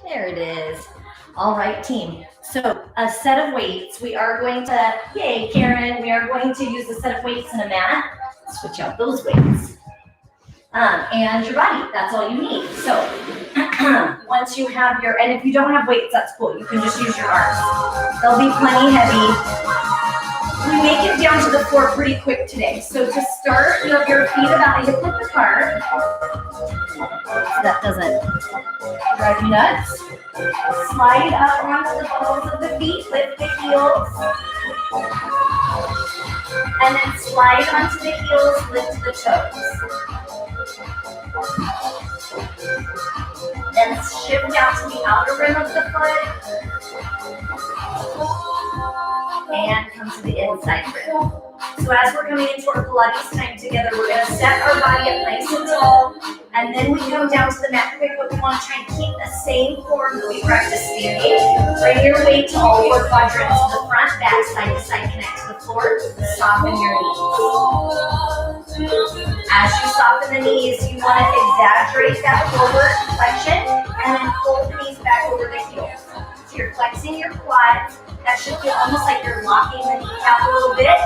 There it is. All right, team. So a set of weights. We are going to, yay, Karen, we are going to use a set of weights and a mat. Switch out those weights. And your body, that's all you need. So once you have your, and if you don't have weights, that's cool. You can just use your arms. They'll be plenty heavy. We make it down to the floor pretty quick today. So to start, you have your feet about hip width apart. That doesn't drive you nuts. Slide up onto the balls of the feet, lift the heels. And then slide onto the heels, lift the toes. Then shift down to the outer rim of the foot. And come to the inside rim. So as we're coming into our Pilates time together, we're going to set our body up nice and tall. And then we come down to the mat quick, but we want to try and keep the same form that we practice standing. Bring your weight to all four quadrants to the front, back, side to side, connect to the floor. Soften your knees. As you soften the knees, you want to exaggerate that forward flexion and then fold the knees back over the heels. So you're flexing your quads. That should feel almost like you're locking the kneecap a little bit.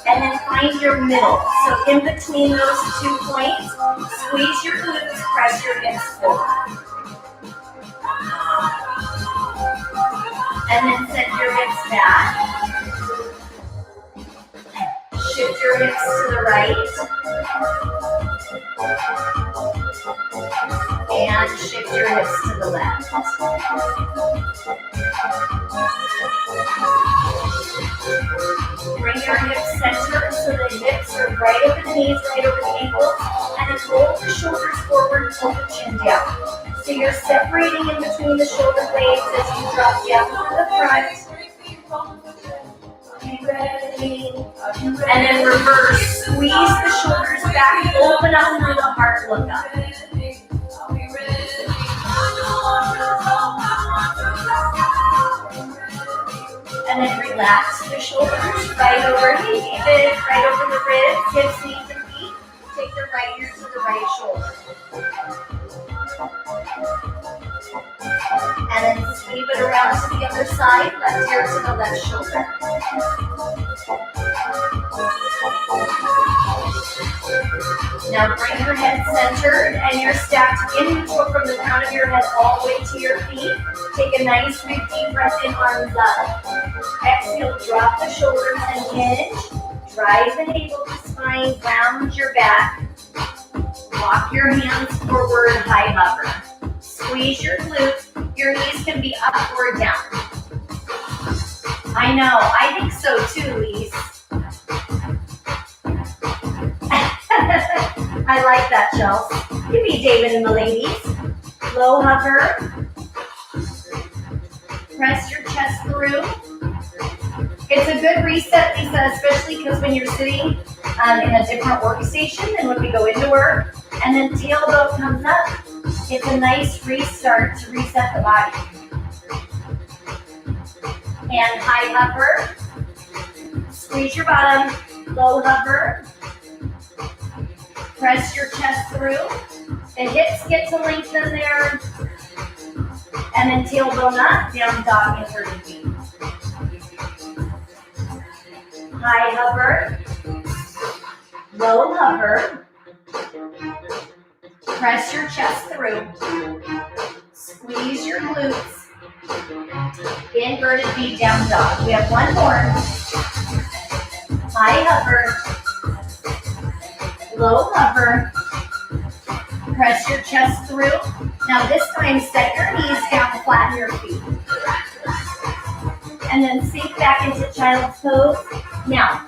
And then find your middle. So in between those 2 points, squeeze your glutes, press your hips forward. And then send your hips back. Shift your hips to the right. And shift your hips to the left. Bring your hips centered so the hips are right over the knees, right over the ankles, and then roll the shoulders forward, pull the chin down. So you're separating in between the shoulder blades as you drop down to the front. And then reverse, squeeze the shoulders back, open up through the heart, look up. And then relax the shoulders, right over, hey David, right over the ribs, hips, knees, and feet. Take the right ear to the right shoulder. And then sweep it around to the other side, left ear to the left shoulder. Now bring your head centered and you're stacked in neutral from the crown of your head all the way to your feet. Take a nice big deep breath in, arms up. Exhale, drop the shoulders and hinge. Drive the navel to spine, round your back. Walk your hands forward, high hover. Squeeze your glutes. Your knees can be up or down. I know, I think so too, Lise. I like that, Chelsea. Give me David and the ladies. Low hover. Press your chest through. It's a good reset, Lisa, especially because when you're sitting in a different workstation than when we go into work. And then tailbone comes up. It's a nice restart to reset the body. And high hover. Squeeze your bottom. Low hover. Press your chest through. The hips get to lengthen there. And then tailbone up, down dog, inverted V. High hover. Low hover. Press your chest through. Squeeze your glutes. Inverted V, down dog. We have one more. High hover. Low hover. Press your chest through. Now this time, set your knees down, flatten your feet. And then sink back into child's pose. Now,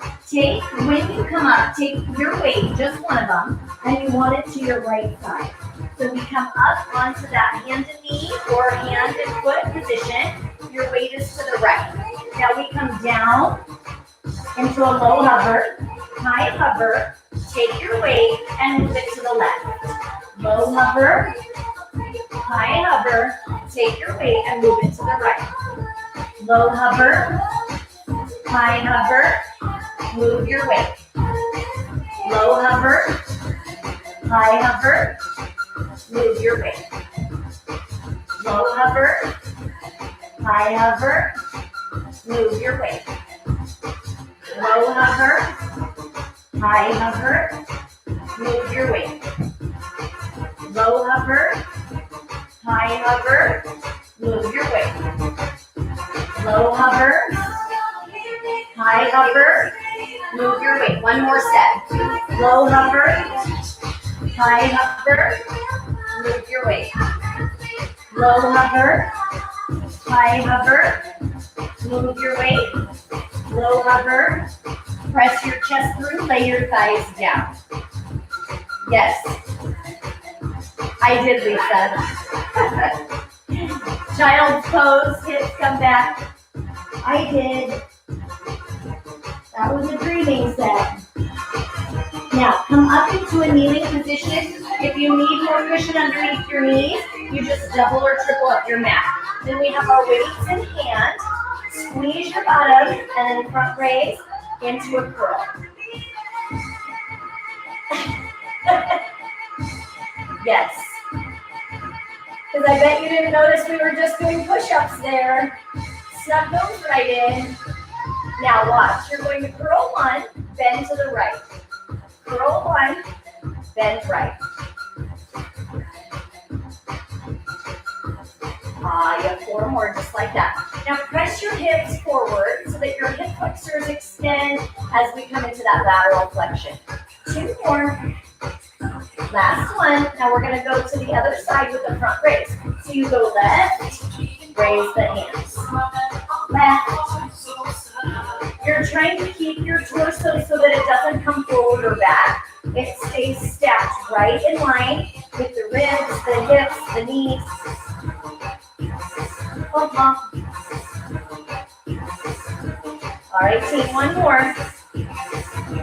when you come up, take your weight, just one of them, and you want it to your right side. So we come up onto that hand and knee or hand and foot position. Your weight is to the right. Now we come down into a low hover, high hover. Take your weight and move it to the left. Low hover, high hover. Take your weight and move it to the right. Low hover, high hover. Move your weight. Low hover, high hover. Move your weight. Low hover, high hover, move your weight. Low hover, high hover, move your weight. Low hover, high hover, move your weight. Low hover, high hover, move your weight. One more set. Low hover, high hover, move your weight. Low hover, high hover, move your weight. Low hover, press your chest through, lay your thighs down. Yes, I did, Lisa. Child's pose, hips come back. I did. That was a dreaming set. Now, come up into a kneeling position. If you need more cushion underneath your knees, you just double or triple up your mat. Then we have our weights in hand. Squeeze your bottom and then front raise into a curl. Yes. Because I bet you didn't notice we were just doing push-ups there. Snuck those right in. Now watch. You're going to curl one, bend to the right. Curl one, bend right. You have 4 more just like that. Now press your hips forward so that your hip flexors extend as we come into that lateral flexion. 2 more. Last one. Now we're going to go to the other side with the front raise. So you go left, raise the hands. Left. You're trying to keep your torso so that it doesn't come forward or back. It stays stacked right in line with the ribs, the hips, the knees. All right, team, 1 more.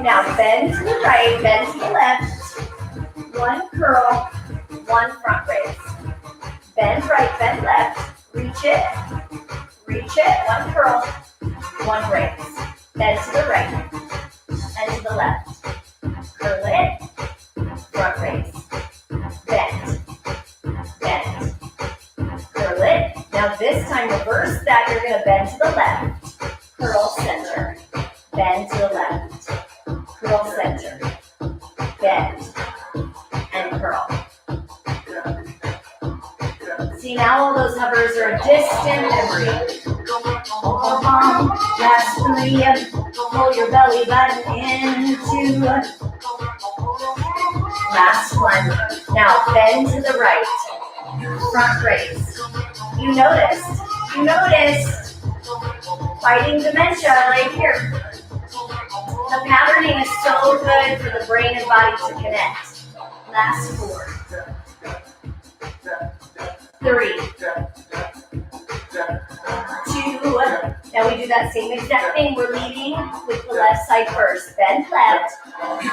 Now bend to the right, bend to the left. 1 curl, 1 front raise. Bend right, bend left. Reach it, 1 curl, 1 raise. Bend to the right and to the left. Curl it, front raise. Bend, bend. Curl it. Now this time reverse that. You're going to bend to the left. Curl center. Bend to the left. Curl center. Bend and curl. See, now all those hovers are a distant memory. Last 3. Pull your belly button into. Last 1. Now bend to the right. Front raise. You noticed. Fighting dementia right here. The patterning is so good for the brain and body to connect. Last 4. 3. 2. Now we do that same exact thing. We're leading with the left side first. Bend left,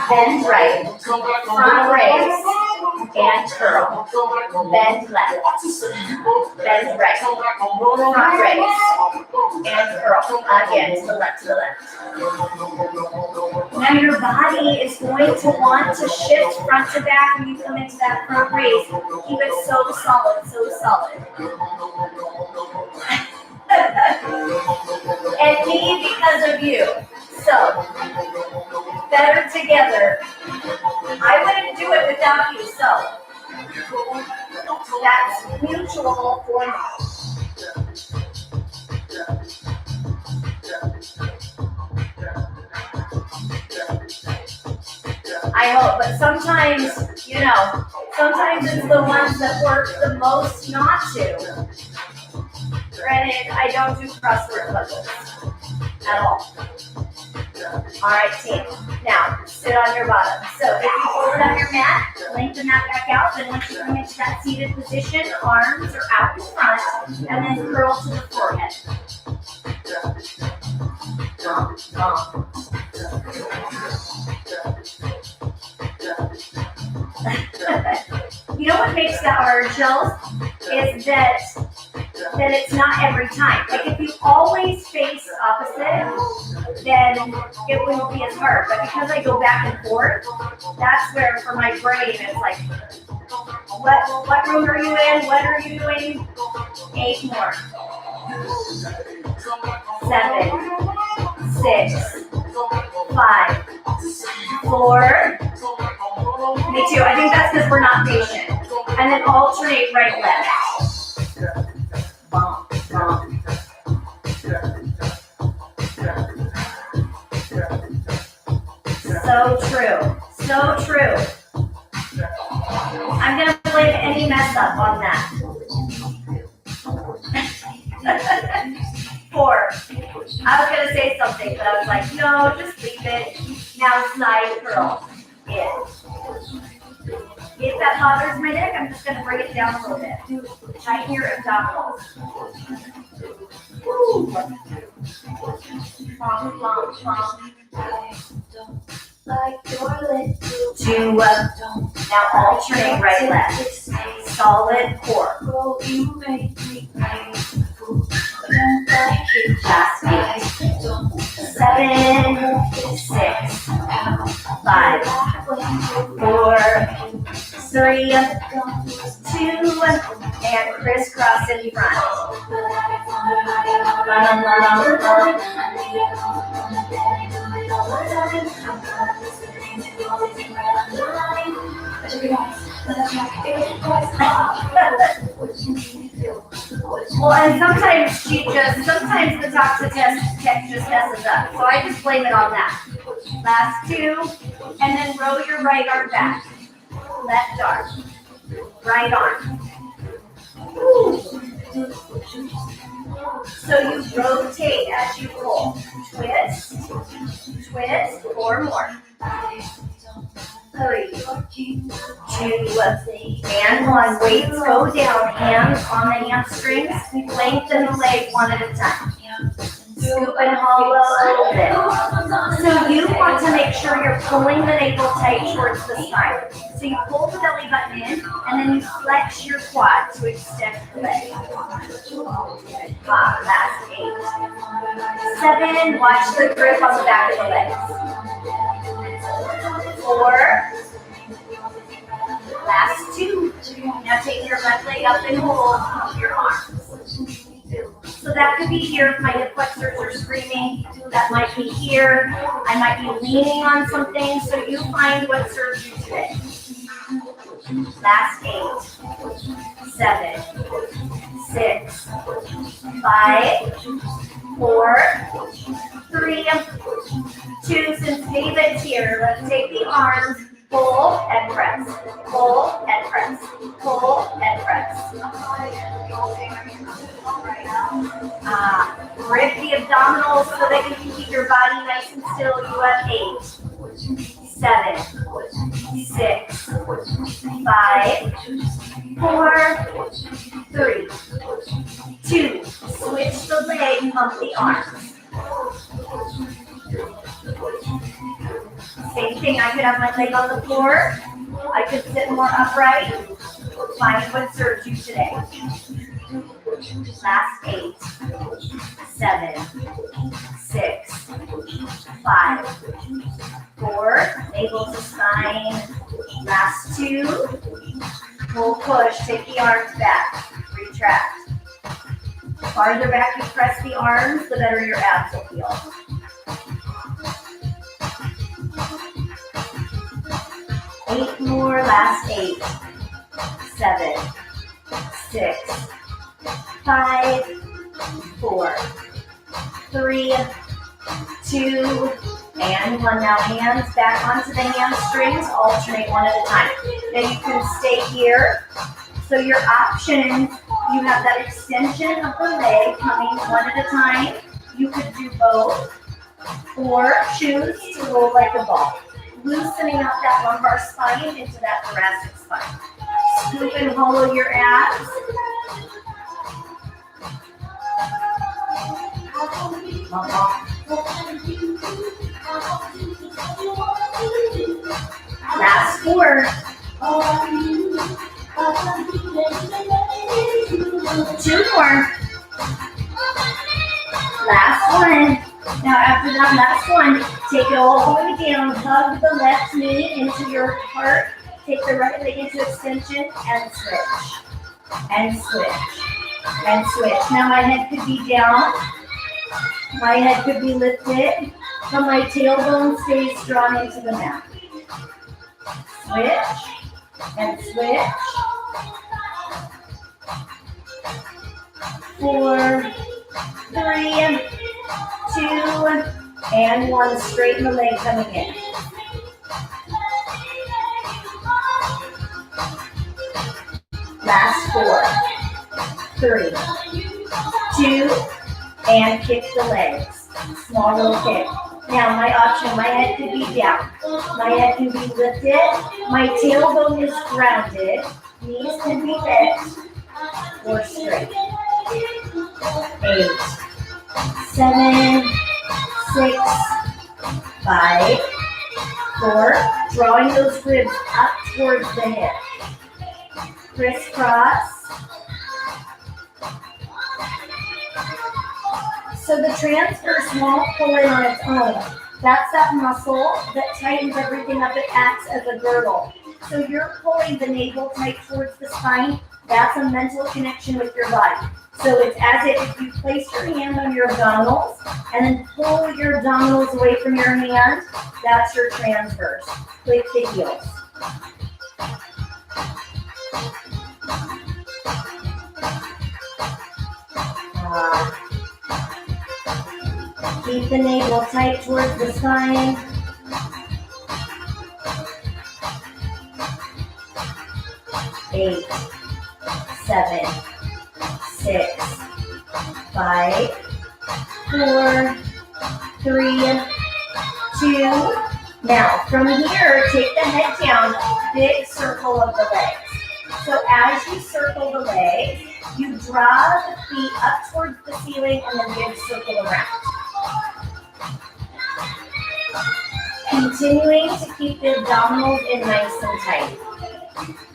bend right, front raise, and curl. Bend left, bend right, front raise, and curl. Again, to the left, Now your body is going to want to shift front to back when you come into that front raise. Keep it so solid, And me because of you. So, better together. I wouldn't do it without you, so that's mutual for me. I hope, but sometimes, sometimes it's the ones that work the most not to. Granted, I don't do crossword puzzles at all. All right, team. Now, sit on your bottom. So if you hold it on your mat, lengthen that back out. Then once you come into that seated position, arms are out in front, and then curl to the forehead. You know what makes that hard, Chills? Is that it's not every time. Like if you always face opposite, then it wouldn't be as hard. But because I go back and forth, that's where for my brain it's like, what room are you in? What are you doing? 8 more. 7, 6, 5, 4. Me too. I think that's because we're not patient. And then alternate right, left. Bump, bump. So true. So true. I'm going to blame any mess up on that. 4. I was going to say something, but I was like, no, just leave it. Now side curl. In. If that bothers my neck, I'm just going to bring it down a little bit. Tighten your abdominals. Woo. Plonk, plonk, plonk. 2. Now alternate right, left. Solid core. Last 8. 7, 6, 5, 4, 3, 2, and crisscross in front. Well, and sometimes the toxic test just messes up. So I just blame it on that. Last 2, and then row your right arm back. Left arm. Right arm. Woo. So you rotate as you pull. Twist. Twist. 4 more. 3, 2, and 1. Weights go down. Hands on the hamstrings. Lengthen the leg one at a time. Scoop and hollow a little bit. So you want to make sure you're pulling the navel tight towards the spine. So you pull the belly button in, and then you flex your quad to extend the leg. Last 8. 7. Watch the grip on the back of the legs. 4. Last 2. Now take your left leg up and hold your arms. So that could be here if my hip flexors are screaming. That might be here. I might be leaning on something. So you find what serves you today. Last 8. 7, 6, 5, 4, 3, 2. Since David's here, let's take the arms, pull and press, pull and press, pull and press. Grip the abdominals so that you can keep your body nice and still. You have 8, 7, 6, 5, 4, 3, 2. Switch the leg, pump the arms. Same thing, I could have my leg on the floor. I could sit more upright. Find what serves you today. Last 8, 7, 6, 5, 4. Navel to spine. Last 2. Pull, push. Take the arms back. Retract. The farther back you press the arms, the better your abs will feel. 8 more. Last 8, 7, 6, 5, 4, 3, 2, and 1. Now hands back onto the hamstrings. Alternate one at a time. Now you can stay here. So your options, you have that extension of the leg coming one at a time. You could do both, or choose to roll like a ball, loosening up that lumbar spine into that thoracic spine. Scoop and hollow your abs. Last 4. 2 more. Last 1. Now after that last 1, take it all the way down. Hug the left knee into your heart. Take the right leg into extension and switch. And switch. and switch. Now my head could be down, my head could be lifted, but my tailbone stays drawn into the mat. Switch and switch. 4, 3, 2, and 1. Straighten the leg coming in. Last 4, 3, 2, and kick the legs. Small little kick. Now my option, my head could be down. My head can be lifted. My tailbone is grounded. Knees can be bent or straight. 8, 7, 6, 5, 4. Drawing those ribs up towards the hip. Crisscross. So the transverse won't pull in on its own. That's that muscle that tightens everything up. It acts as a girdle. So you're pulling the navel tight towards the spine. That's a mental connection with your body. So it's as if you place your hand on your abdominals and then pull your abdominals away from your hand. That's your transverse. Click the heels. Keep the navel tight towards the spine. Eight, 7, 6, 5, 4, 3, 2. Now from here, take the head down, big circle of the legs. So as you circle the legs, you draw the feet up towards the ceiling and then big circle around. Continuing to keep the abdominals in nice and tight.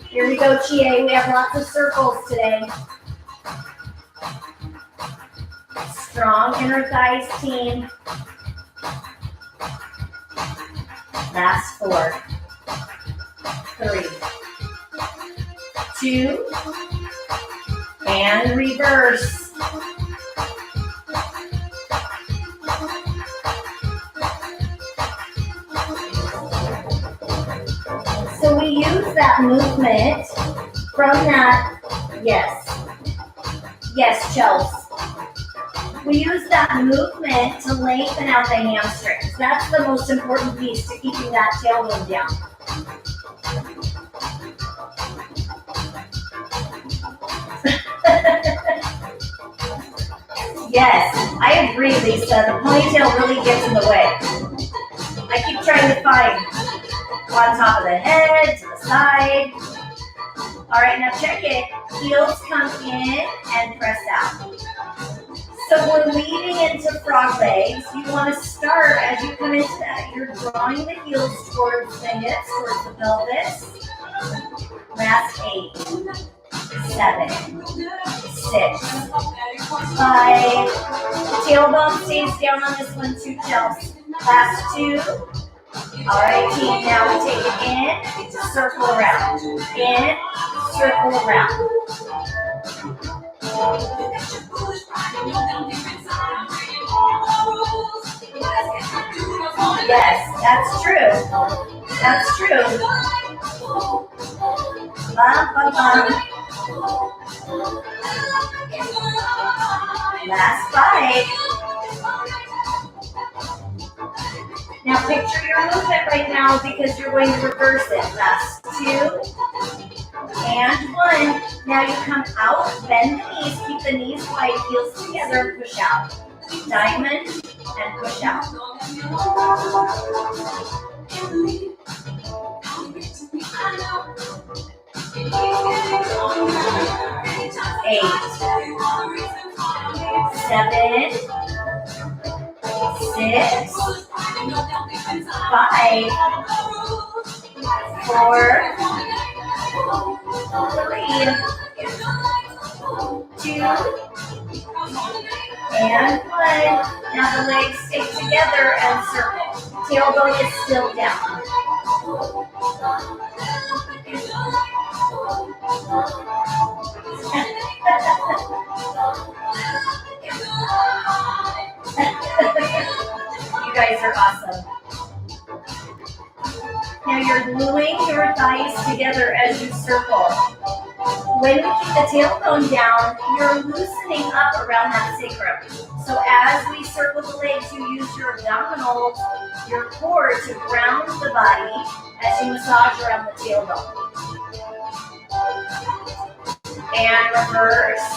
Here we go, Chie. We have lots of circles today. Strong inner thighs, team. Last 4, 3, 2, and reverse. So we use that movement from that, yes, Chels. We use that movement to lengthen out the hamstrings. That's the most important piece to keeping that tailbone down. Yes, I agree, Lisa. The ponytail really gets in the way. I keep trying to find on top of the head, to the side. All right, now check it. Heels come in and press out. So when leading into frog legs, you want to start as you come into that. You're drawing the heels towards the hips, towards the pelvis. Last 8, 7, 6, 5. Tailbone stays down on this one too, Chelsea. Last 2. All right, team, now we take it in, circle around. In, circle around. Yes, that's true. That's true. Bum, bum, bum. Last 5. Now picture your movement right now because you're going to reverse it. Last 2 and 1. Now you come out, bend the knees, keep the knees wide, heels together, push out. Diamond and push out. 8, 7, 6, 5, 4, 3, 2, and 1. Now the legs stick together and circle. Tailbone is still down. guys are awesome. Now you're gluing your thighs together as you circle. When we keep the tailbone down, you're loosening up around that sacrum. So as we circle the legs, you use your abdominals, your core to ground the body as you massage around the tailbone. And reverse.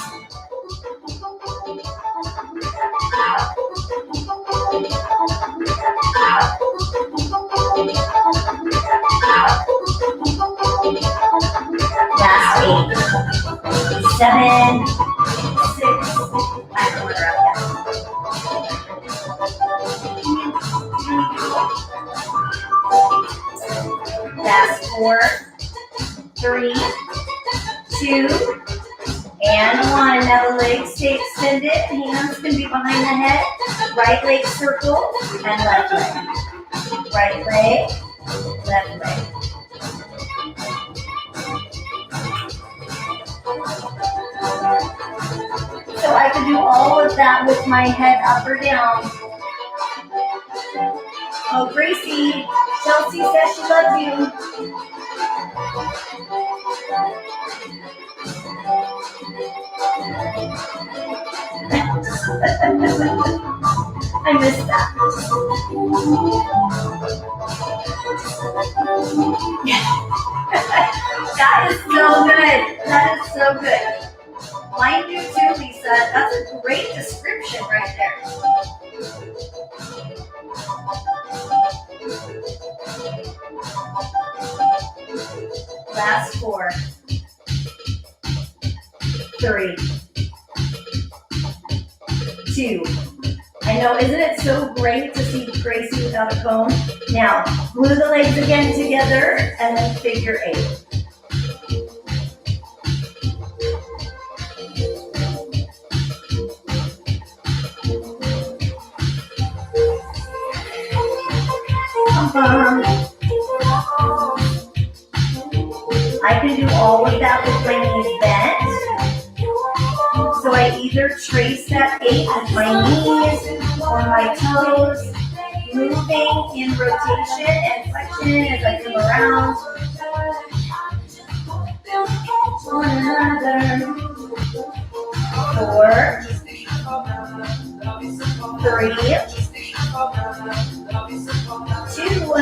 Last 8, 7, 6, I don't know. Last 4, 3, 2, and 1. Now the legs stay extended. Hands can be behind the head. Right leg circle and left leg. Right leg, left leg. So I can do all of that with my head up or down. Oh, Gracie, Chelsea says she loves you. I missed that. That is so good. That is so good. Mine do too, Lisa. That's a great description right there. Last 4, 3, 2. I know, isn't it so great to see Gracie without a phone? Now, glue the legs again together and then figure 8. I can do all of that with my knees bent. So I either trace that 8 with my knees or my toes, moving in rotation and flexion as I come around. One another. 4, 3, 2.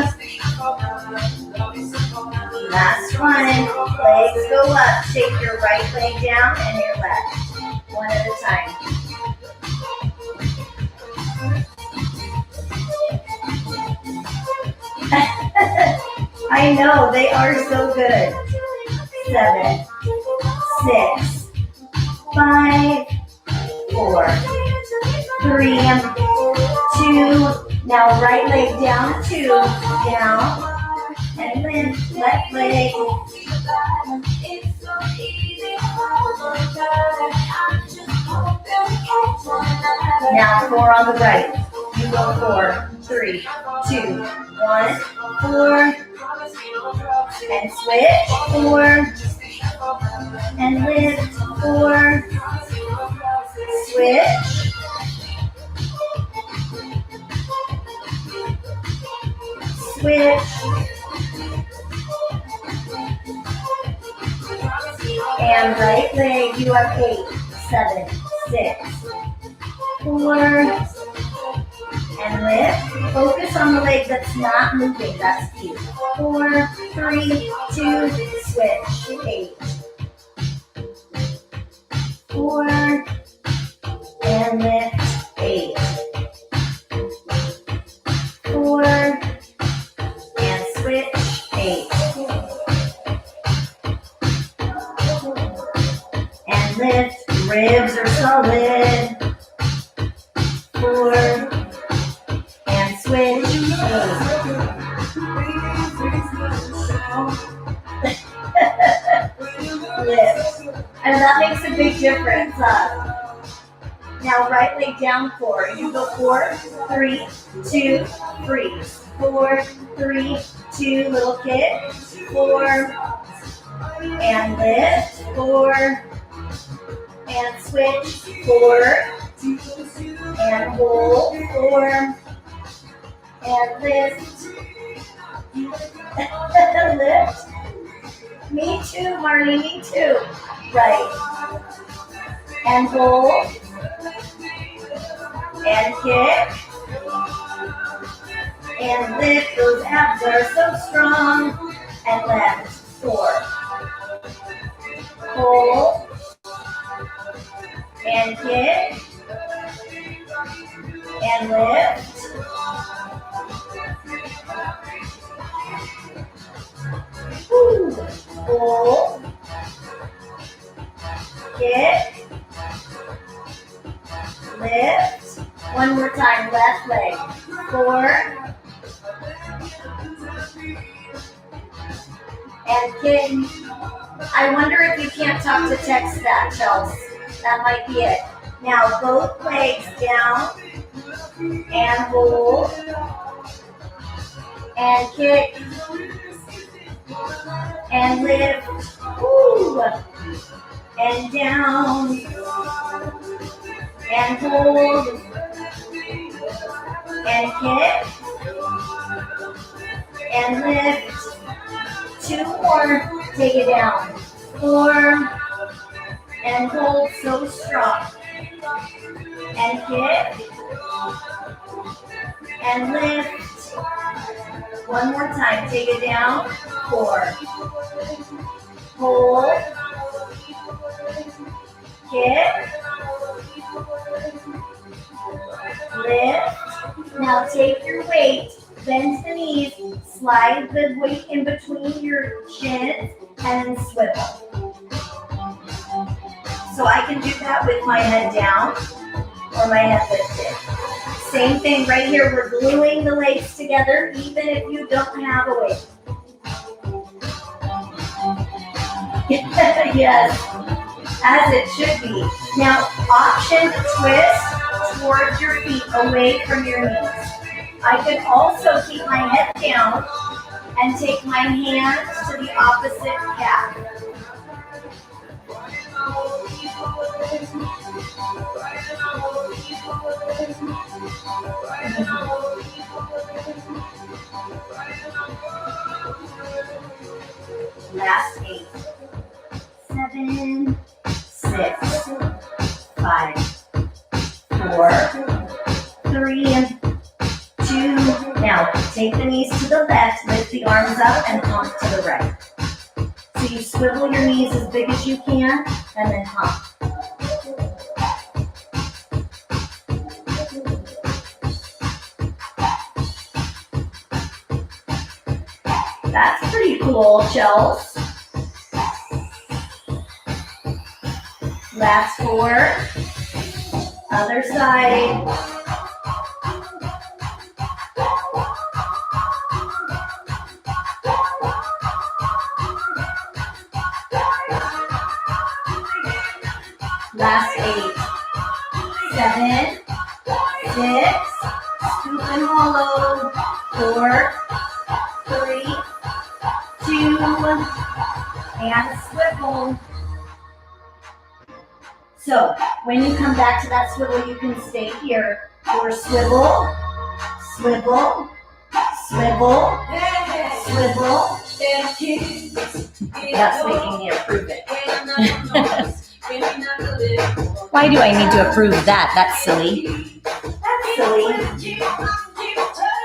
Last one. Legs go up. Shake your right leg down and your left. One at a time. I know, they are so good. 7, 6, 5, 4, 3, 2. Now right leg down, 2, down, and lift, left leg. Now 4 on the right. You go 4, 3, 2, 1, 4, and switch, 4, and lift, 4, switch, switch, and right leg, you have 8, 7, 6, 4, and lift. Focus on the leg that's not moving, that's key. 4, 3, 2, switch, 8, 4, and lift, 8, 4, and switch, 8, and lift. Ribs are solid. 4, and switch, 8. Lift. And that makes a big difference. Now right leg down, 4. You go 4, 3, 2, freeze. 4, 3, 2, little kick. 4, and lift. 4, and switch. 4, and hold. 4, And lift. Lift. Me too, Marnie, me too. Right. And hold. And kick. And lift. Those abs are so strong. And left. 4. Hold. And kick. And lift. Woo. Hold. Kick. Lift. One more time, left leg. 4. And kick. I wonder if you can't talk to text that, Chelsea. That might be it. Now both legs down. And hold. And kick. And lift. Woo. And down. And hold. And kick. And lift. 2 more. Take it down. 4. And hold so strong. And kick. And lift. One more time. Take it down. 4. Hold. Kick. Lift. Now take your weight. Bend the knees. Slide the weight in between your shins and swivel. So I can do that with my head down or my head lifted. Same thing right here. We're gluing the legs together even if you don't have a weight. Yes, as it should be. Now, option twist towards your feet away from your knees. I can also keep my head down and take my hands to the opposite calf. Last 8, 7, 6, 5, 4, 3, 2. Now take the knees to the left, lift the arms up and hump to the right. So you swivel your knees as big as you can and then hump. That's pretty cool, Chels. Last 4. Other side. Last 8. 7, 6. Scoop and hollow. 4, 3, 2, and swivel. So when you come back to that swivel, you can stay here or swivel, swivel, swivel, swivel. That's making me approve it. Why do I need to approve that? That's silly. That's silly.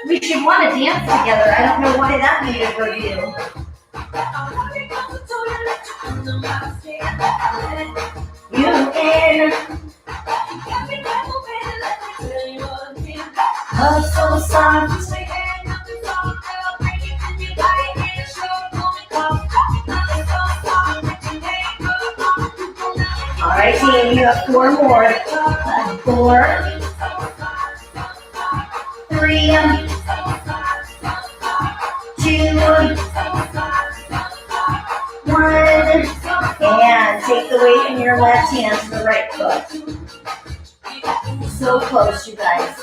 We should want to dance together. I don't know why that needed review. You can. Oh, so soft. All right, team, you have 4 more. 4, 3, 2, 1. And take the weight in your left hand to the right foot. So close, you guys.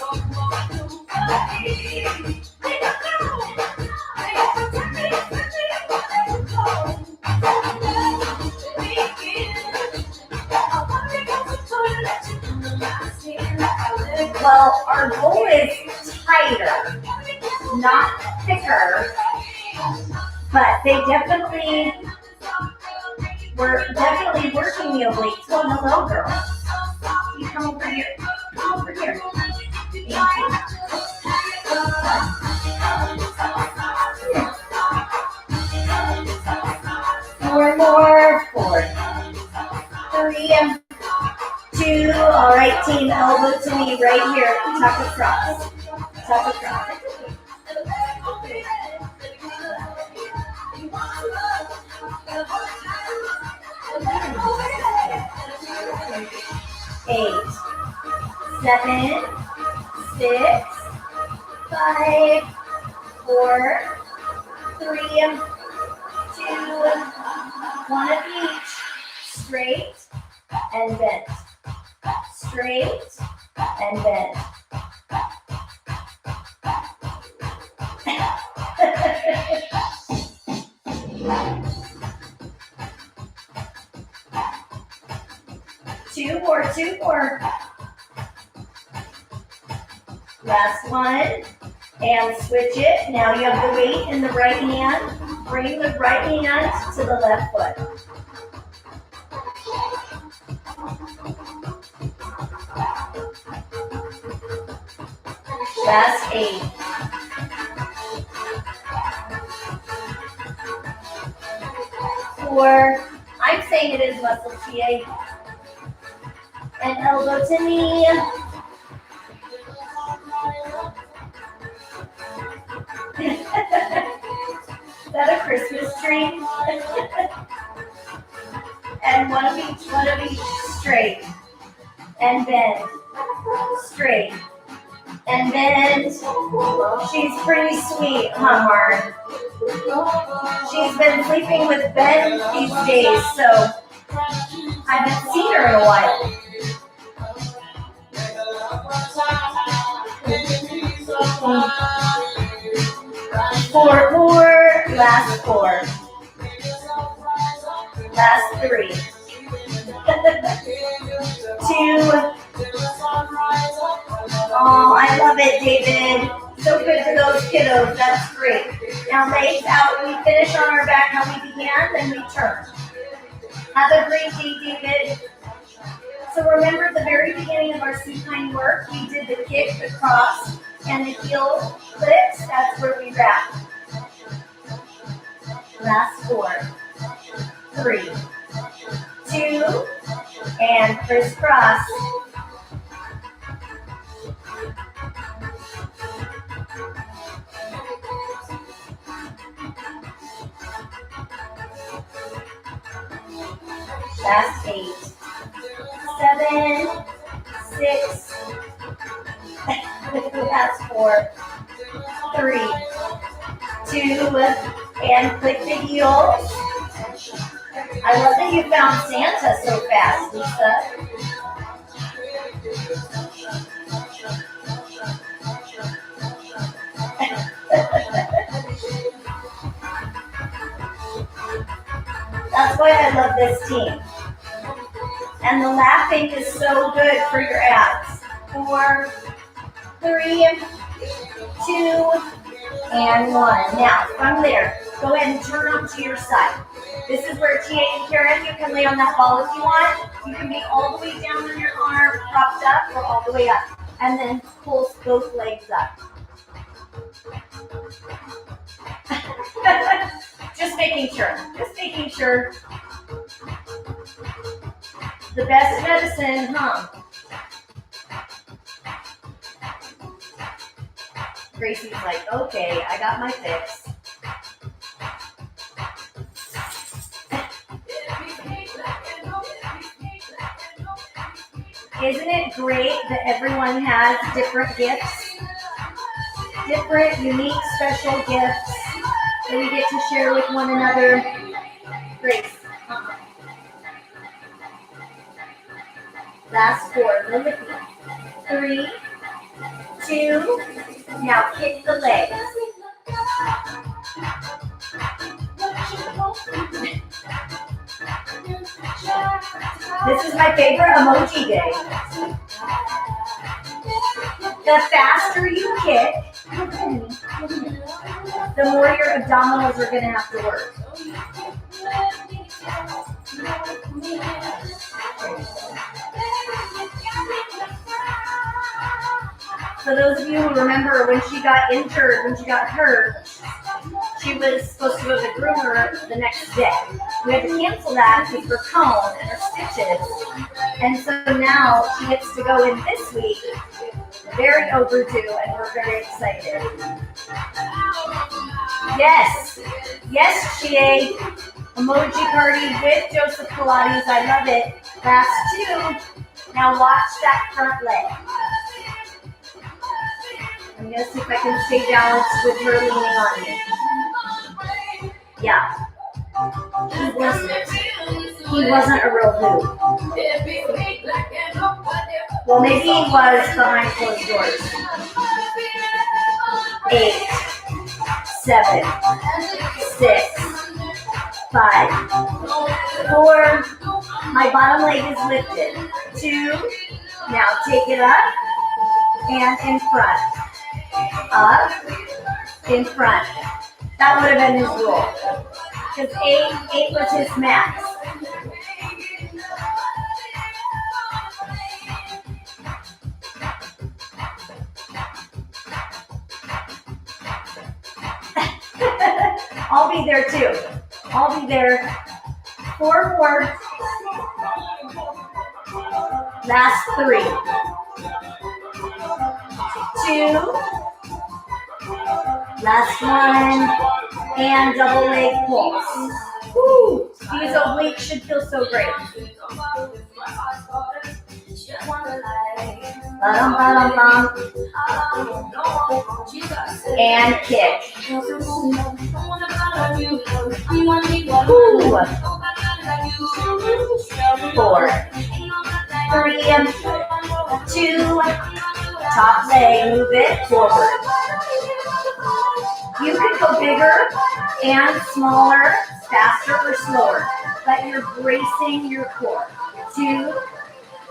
Well, our goal is tighter. not thicker, but they definitely were definitely working the obliques. Well, hello, girl. You come over here. Come over here. Thank you. Four more. 4, 3, 2. All right, team. Elbow to knee right here. Tuck across. Tuck across. 8, 7, 6, 5, 4, 3, 2, 1 of each. Straight and bent. Straight and bent. Two more. Last one. And switch it. Now you have the weight in the right hand. Bring the right hand to the left foot. Last 8. Four. I'm saying it is muscle TA. And elbow to knee. Is that a Christmas tree? And one of each, straight. And bend. Straight. And bend. She's pretty sweet, huh, Mark? She's been sleeping with Ben these days, so I haven't seen her in a while. Four more. Last 4. Last 3. 2. Oh, I love it, David. So good for those kiddos. That's great. Now legs out. We finish on our back how we began, then we turn. Have a great day, David. So remember at the very beginning of our supine work, we did the kick, the cross, and the heel flips. That's where we wrap. Last 4, 3, 2, and crisscross. Last 8, 7, 6, last 4, 3, 2, and click the heels. I love that you found Santa so fast, Lisa. That's why I love this team. And the laughing is so good for your abs. 4, 3, 2, and 1. Now, from there, go ahead and turn them to your side. This is where TA and Karen, you can lay on that ball if you want. You can be all the way down on your arm, propped up, or all the way up. And then pull both legs up. Just making sure. The best medicine, huh? Gracie's like, okay, I got my fix. Isn't it great that everyone has different gifts? Different, unique, special gifts that we get to share with one another. Grace. Last 4. Live with me. 3, 2. Now kick the legs. This is my favorite emoji day. The faster you kick, the more your abdominals are going to have to work. For those of you who remember when she got injured, when she got hurt, she was supposed to go to the groomer the next day. We had to cancel that because her cone and her stitches. And so now she gets to go in this week. Very overdue, and we're very excited. Yes. Yes, Chie. Emoji party with Joseph Pilates. I love it. Last two. Now watch that front leg. I'm going to see if I can stay balanced with her leaning on me. Yeah. He wasn't a real hoop. Well, maybe he was behind closed doors. 8, 7, 6, 5, 4. My bottom leg is lifted. 2. Now take it up and in front. Up, in front. That would have been his rule. Because 8 was his max. I'll be there too. I'll be there. 4 more. Last 3. 2. Last 1. And double leg pulls. Woo! These obliques should feel so great. Ba-dum. And kick. Ooh. 4, 3, 2, top leg, move it forward. You could go bigger and smaller, faster or slower, but you're bracing your core. 2,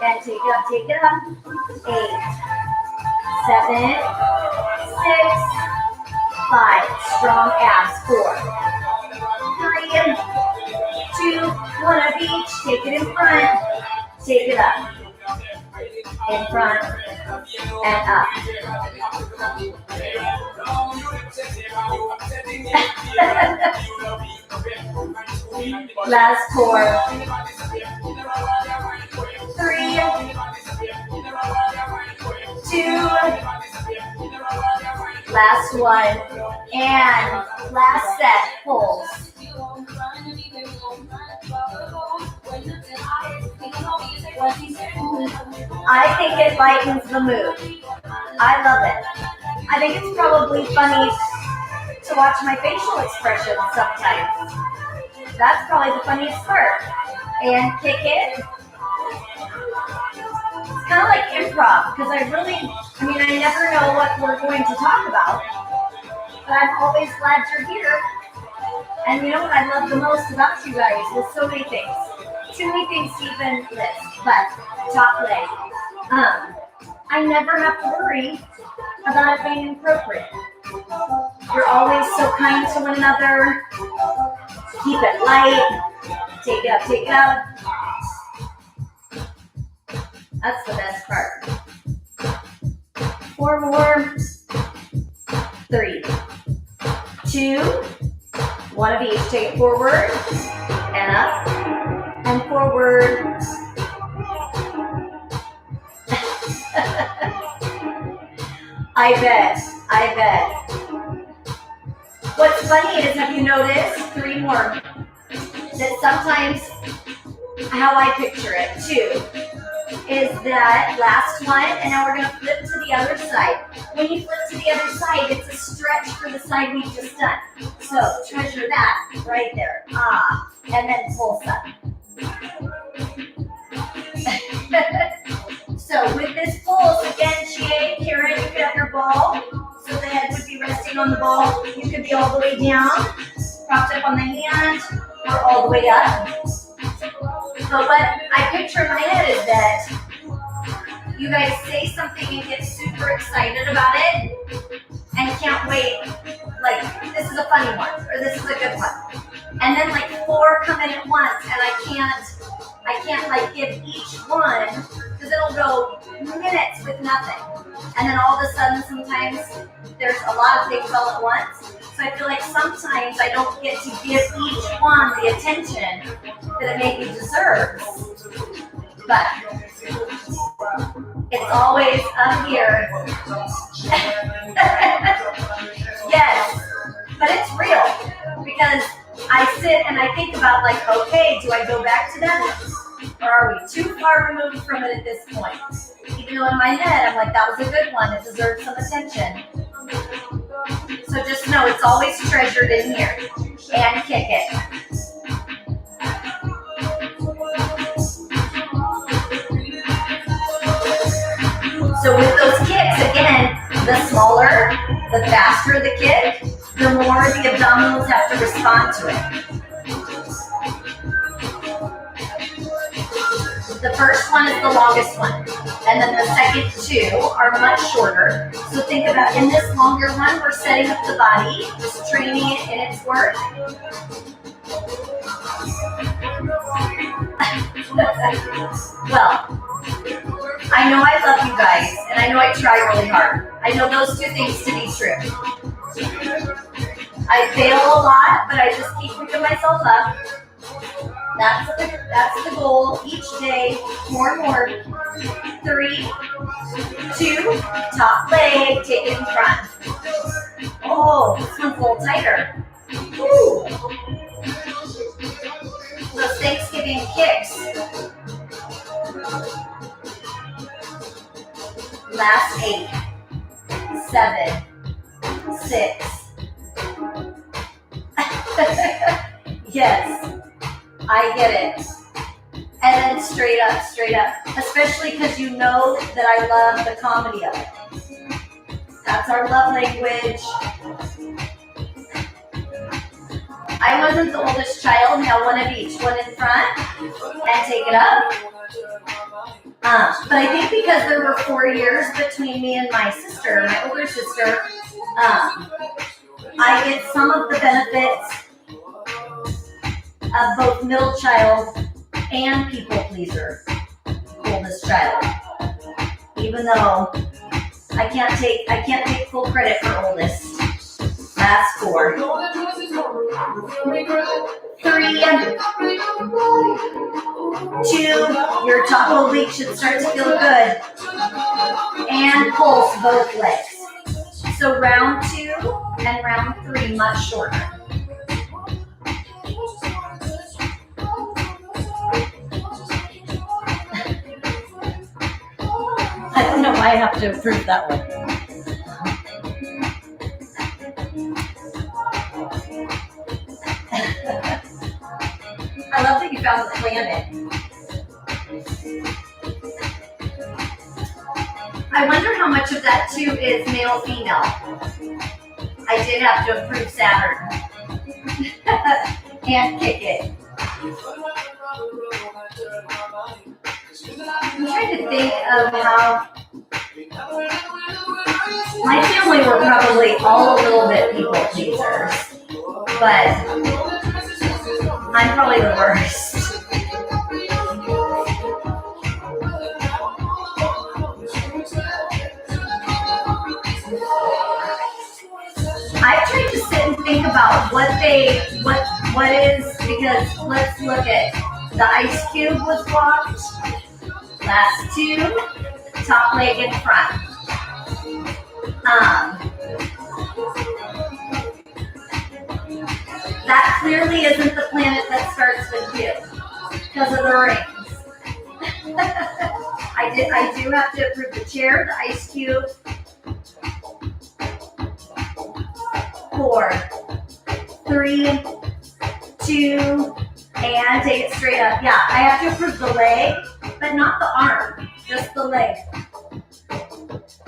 and take it up. 8, 7, 6, 5, strong abs. 4, 3, 2, 1 of each. Take it in front, take it up. In front and up. Last 4, 3, 2, last 1, and last set, pulls. I think it lightens the mood. I love it. I think it's probably funny to watch my facial expressions sometimes. That's probably the funniest part. And kick it. It's kind of like improv because I never know what we're going to talk about. But I'm always glad you're here. And you know what I love the most about you guys is so many things. Too many things to even list. But top leg. I never have to worry about it being inappropriate. You're always so kind to one another. Keep it light. Take it up. That's the best part. 4 more. 3, 2, 1 of each. Take it forward and up and forward. I bet. What's funny is, have you noticed, 3 more, that sometimes how I picture it too is that last one, and now we're going to flip to the other side. When you flip to the other side, it's a stretch for the side we've just done. So treasure that right there. And then pulse up. So with this pulse, again, Chie, Karen, you could have your ball. So the head would be resting on the ball. You could be all the way down, propped up on the hand, or all the way up. But what I picture in my head is that you guys say something and get super excited about it and can't wait like this is a funny one, or this is a good one. And then like 4 come in at once, and I can't like give each one, because it'll go minutes with nothing. And then all of a sudden, sometimes there's a lot of things all at once. So I feel like sometimes I don't get to give each one the attention that it maybe deserves. But it's always up here. Yes, but it's real, because I sit and I think about like, okay, do I go back to that? Or are we too far removed from it at this point? Even though in my head, I'm like, that was a good one. It deserves some attention. So just know it's always treasured in here. And kick it. So with those kicks, again, the smaller, the faster the kick, the more the abdominals have to respond to it. The first one is the longest one, and then the second 2 are much shorter. So think about, in this longer one, we're setting up the body, just training it in its work. Well, I know I love you guys, and I know I try really hard. I know those 2 things to be true. I fail a lot, but I just keep picking myself up. That's the goal each day. More and more. 3, 2, top leg, take it in front. Oh, this one's a little tighter. Woo. Those Thanksgiving kicks. Last 8, 7, 6. Yes. I get it. And then straight up. Especially because you know that I love the comedy of it. That's our love language. I wasn't the oldest child. Now one of each. One in front. And take it up. But I think because there were 4 years between me and my sister, my older sister, I get some of the benefits of both middle child and people pleaser, oldest child. Even though I can't take full credit for oldest. Last 4. 3, 2. Your top oblique should start to feel good. And pulse both legs. So round 2 and round 3 much shorter. I don't know why I have to approve that one. I love that you found the planet. I wonder how much of that too is male-female. I did have to approve Saturn. And kick it. I'm trying to think of how my family were probably all a little bit people pleasers, but I'm probably the worst. I've tried to sit and think about what is, because let's look at the ice cube was blocked. Last 2, top leg in front. That clearly isn't the planet that starts with you because of the rings. I do have to approve the chair, the ice cube. 4, 3, 2, and take it straight up. Yeah, I have to approve the leg, but not the arm, just the leg.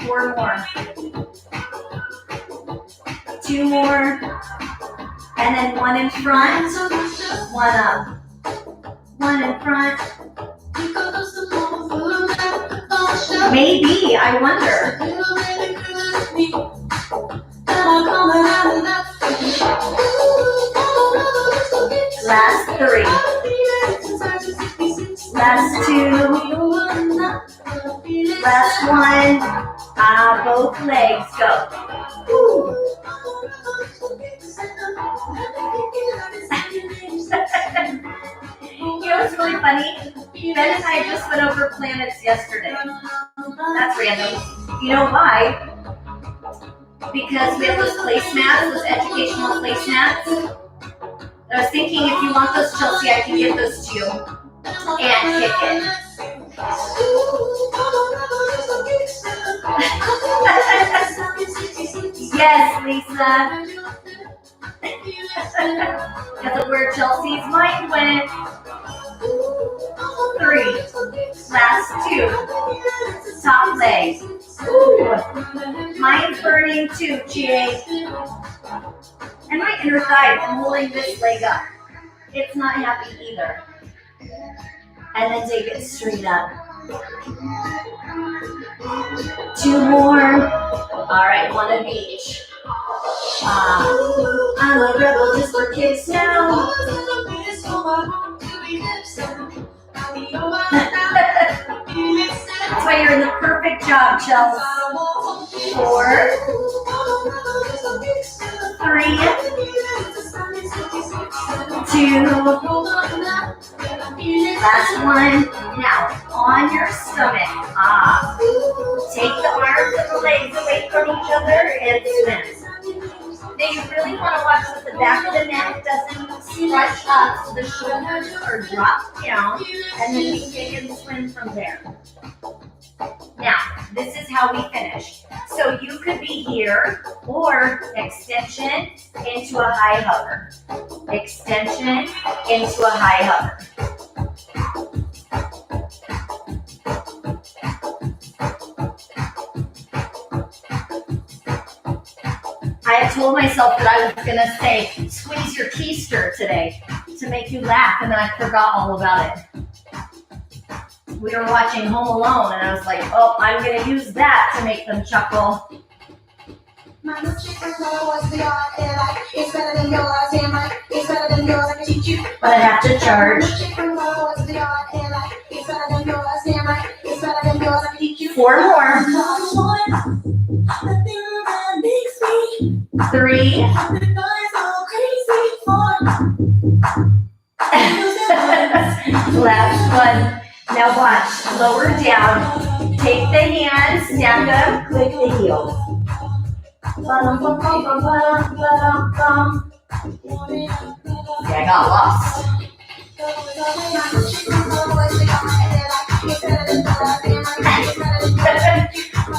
4 more. 2 more. And then 1 in front, 1 up. 1 in front. Maybe, I wonder. 3. Last 2. Last 1. Both legs, go. Woo. You know what's really funny? Ben and I just went over planets yesterday. That's random. You know why? Because we have those placemats, those educational placemats. I was thinking if you want those, Chelsea, I can give those to you and kick it. Yes, Lisa. That's where Chelsea's mind went. 3. Last 2. Top leg. Ooh. Mine's burning too, GA. And my inner thigh from holding this leg up. It's not happy either. And then take it straight up. 2 more. All right, 1 of each. I'm a rebel just for kicks now. That's why you're in the perfect job, Chelsea. 4, 3, 2, last 1. Now, on your stomach. Take the arms and the legs away from each other and swim. Now you really want to watch that the back of the neck doesn't stretch up so the shoulders are dropped down, and then we take and swim from there. Now, this is how we finish. So you could be here or extension into a high hover. Extension into a high hover. I had told myself that I was going to say, squeeze your keister today to make you laugh, and then I forgot all about it. We were watching Home Alone, and I was like, oh, I'm going to use that to make them chuckle. But I have to charge. 4 more. 3. Last 1. Now watch. Lower down. Take the hands, stand up, click the heels. Yeah, I got lost.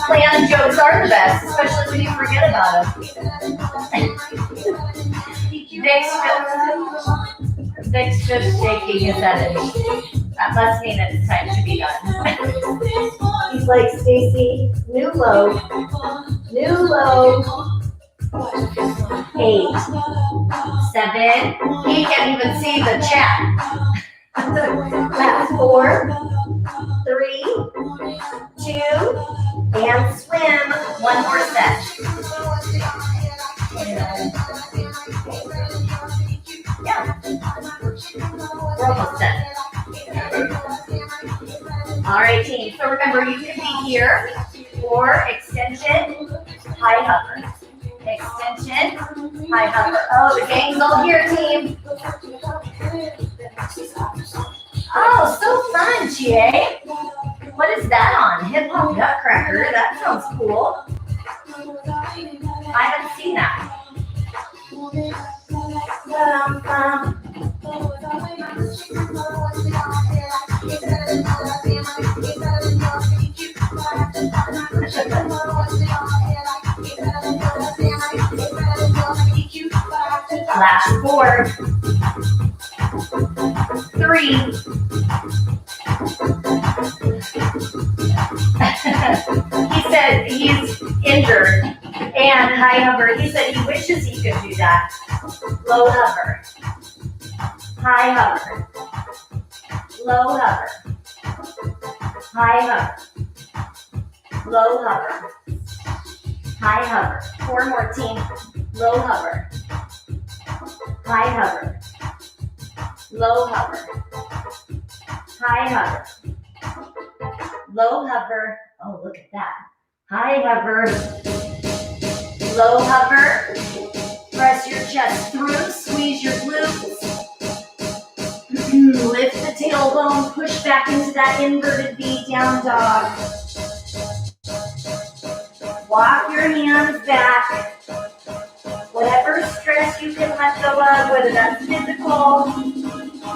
Plan jokes are the best, especially when you forget about them. Vic's just shaking his head at me. That must mean that it's time to be done. He's like, Stacy, new low. New low. 8, 7. He can't even see the chat. That's 4, 3, 2, and swim. 1 more set. Yeah. We're almost done. All right, team. So remember, you can be here or extension, high hover. Extension, high hover. Oh, the gang's all here, team. Oh, so fun, GA. What is that on? Hip Hop Nutcracker. That sounds cool. I haven't seen that. Last 4, 3. He said he's injured and high hover. He said he wishes he could do that. Low hover. High hover. Low hover. High hover. Low hover. High hover. 4 more, team. Low hover. High hover. low hover, high hover, low hover. Oh, look at that. High hover, low hover. Press your chest through, squeeze your glutes. Lift the tailbone, push back into that inverted V, down dog. Walk your hands back. Whatever stress you can let go of, whether that's physical,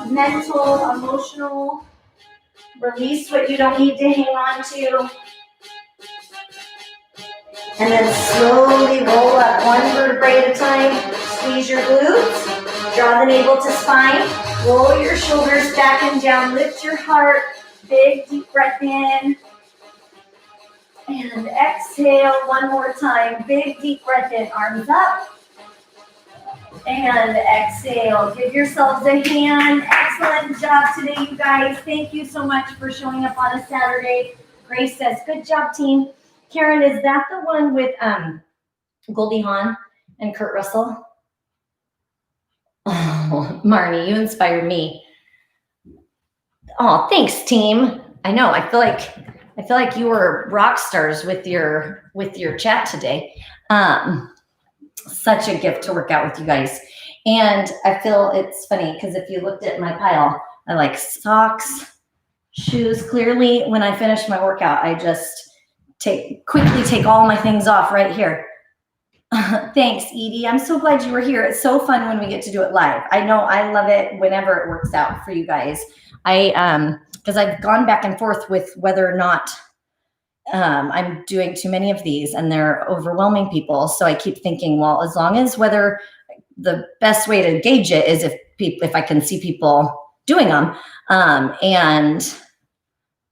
mental, emotional, release what you don't need to hang on to. And then slowly roll up one vertebrae at a time. Squeeze your glutes, draw the navel to spine, roll your shoulders back and down, lift your heart, big deep breath in. And exhale one more time, big deep breath in, arms up. And exhale, give yourselves a hand. Excellent job today, you guys. Thank you so much for showing up on a Saturday. Grace says, good job, team. Karen, is that the one with Goldie Hawn and Kurt Russell? Oh, Marnie, you inspired me. Oh, thanks, team. I know. I feel like you were rock stars with your chat today. Such a gift to work out with you guys. And I feel it's funny because if you looked at my pile, I like socks, shoes. Clearly, when I finish my workout, I just quickly take all my things off right here. Thanks, Edie. I'm so glad you were here. It's so fun when we get to do it live. I know I love it whenever it works out for you guys. Because I've gone back and forth with whether or not I'm doing too many of these and they're overwhelming people. So I keep thinking, well, as long as whether the best way to gauge it is if I can see people doing them. And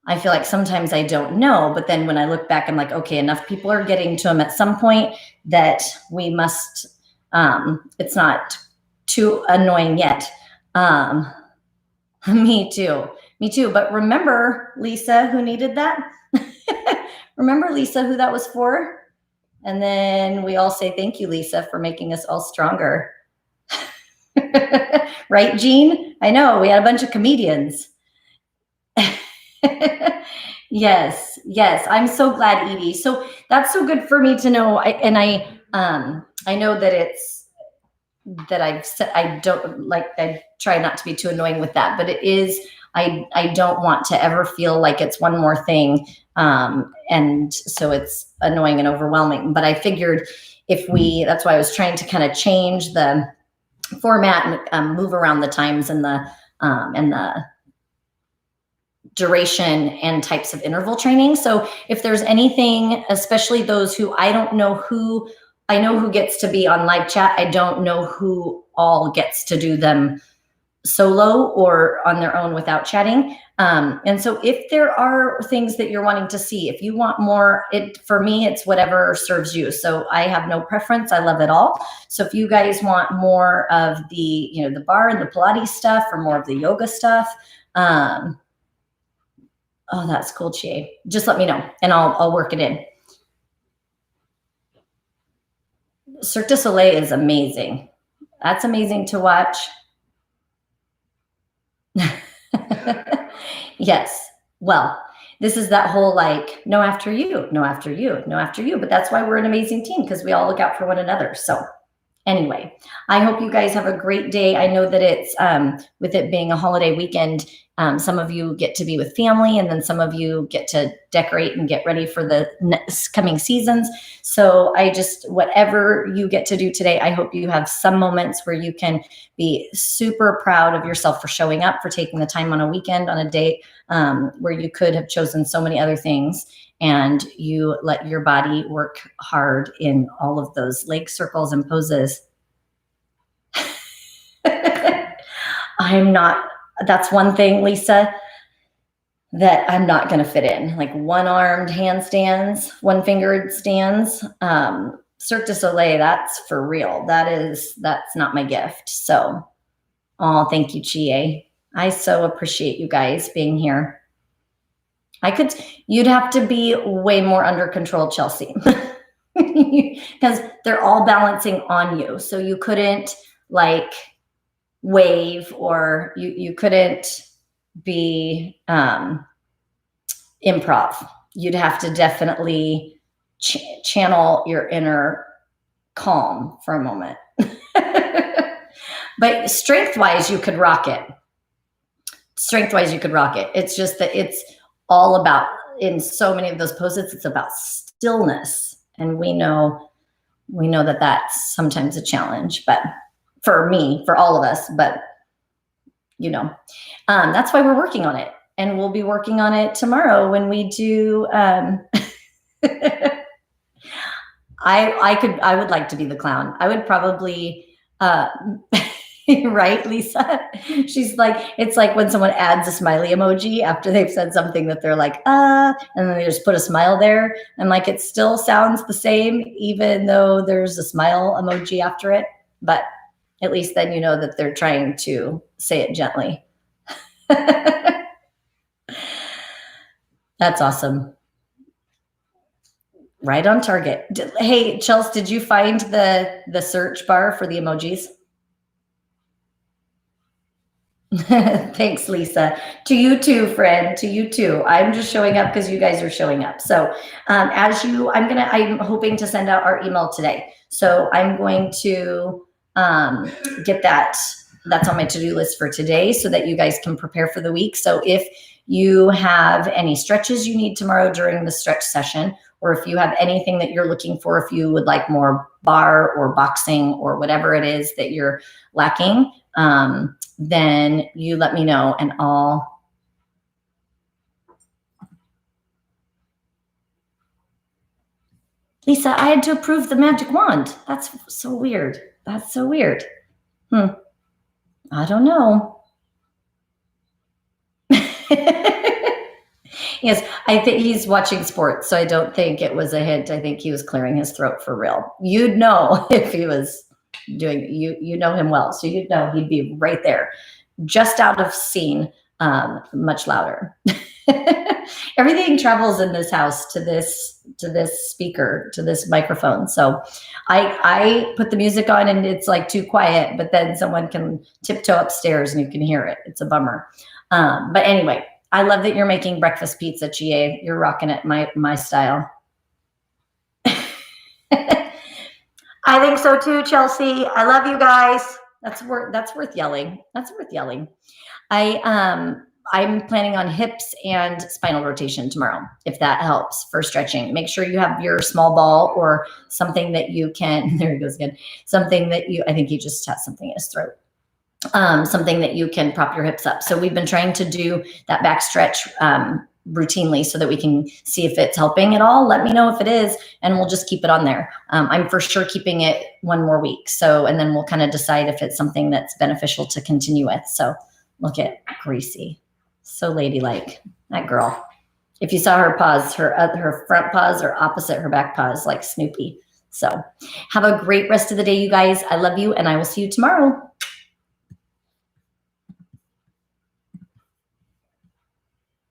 I feel like sometimes I don't know, but then when I look back, I'm like, okay, enough people are getting to them at some point that we must, it's not too annoying yet. Me too. But remember, Lisa, who needed that? Remember, Lisa, who that was for? And then we all say, thank you, Lisa, for making us all stronger. Right, Jean? I know, we had a bunch of comedians. Yes. I'm so glad, Edie. So that's so good for me to know. I know that I try not to be too annoying with that, but it is, I don't want to ever feel like it's one more thing. And so it's annoying and overwhelming, but I figured that's why I was trying to kind of change the format and move around the times and the duration and types of interval training. So if there's anything, especially those who I know who gets to be on live chat, I don't know who all gets to do them solo or on their own without chatting. And so if there are things that you're wanting to see, if you want more, for me, it's whatever serves you. So I have no preference. I love it all. So if you guys want more of the, the bar and the Pilates stuff or more of the yoga stuff, oh, that's cool, Chie. Just let me know and I'll work it in. Cirque du Soleil is amazing. That's amazing to watch. Yes. Well, this is that whole no after you, no after you, no after you. But that's why we're an amazing team, because we all look out for one another. So anyway, I hope you guys have a great day. I know that it's with it being a holiday weekend, some of you get to be with family, and then some of you get to decorate and get ready for the next coming seasons. So whatever you get to do today, I hope you have some moments where you can be super proud of yourself for showing up, for taking the time on a weekend, on a date where you could have chosen so many other things, and you let your body work hard in all of those leg circles and poses. That's one thing, Lisa, that I'm not going to fit in, like one-armed handstands, one-fingered stands. Cirque du Soleil, that's for real. That's not my gift. So, thank you, Chie. I so appreciate you guys being here. You'd have to be way more under control, Chelsea, because they're all balancing on you. So you couldn't wave, or you couldn't be improv. You'd have to definitely channel your inner calm for a moment. But strength-wise, you could rock it. Strength-wise, you could rock it. It's just that it's all about, in so many of those poses, it's about stillness. And we know that that's sometimes a challenge, but for me, for all of us, but that's why we're working on it. And we'll be working on it tomorrow when we do, I would like to be the clown. I would probably, right, Lisa? She's like, it's like when someone adds a smiley emoji after they've said something that they're like, and then they just put a smile there. And like, it still sounds the same, even though there's a smile emoji after it. But at least then you know that they're trying to say it gently. That's awesome. Right on target. Hey, Chelsea, did you find the search bar for the emojis? Thanks, Lisa. To you too, friend. To you too. I'm just showing up because you guys are showing up. So I'm hoping to send out our email today. So I'm going to get that. That's on my to-do list for today so that you guys can prepare for the week. So if you have any stretches you need tomorrow during the stretch session, or if you have anything that you're looking for, if you would like more bar or boxing or whatever it is that you're lacking, then you let me know and Lisa, I had to approve the magic wand. That's so weird. That's so weird. I don't know. Yes, I think he's watching sports, so I don't think it was a hint. I think he was clearing his throat for real. You'd know if he was doing, you know him well, so you'd know he'd be right there, just out of scene, much louder. Everything travels in this house to this speaker, to this microphone. So I put the music on and it's like too quiet, but then someone can tiptoe upstairs and you can hear it. It's a bummer. But anyway, I love that you're making breakfast pizza, GA. You're rocking it, my style. I think so too, Chelsea. I love you guys. That's worth yelling. That's worth yelling. I'm planning on hips and spinal rotation tomorrow, if that helps for stretching. Make sure you have your small ball or something that you can, there he goes again, something that I think he just has something in his throat. Something that you can prop your hips up. So we've been trying to do that back stretch routinely so that we can see if it's helping at all. Let me know if it is, and we'll just keep it on there. I'm for sure keeping it one more week. So, and then we'll kind of decide if it's something that's beneficial to continue with. So look at Greasy. So ladylike, that girl. If you saw her paws, her front paws are opposite her back paws, like Snoopy. So have a great rest of the day, you guys. I love you, and I will see you tomorrow.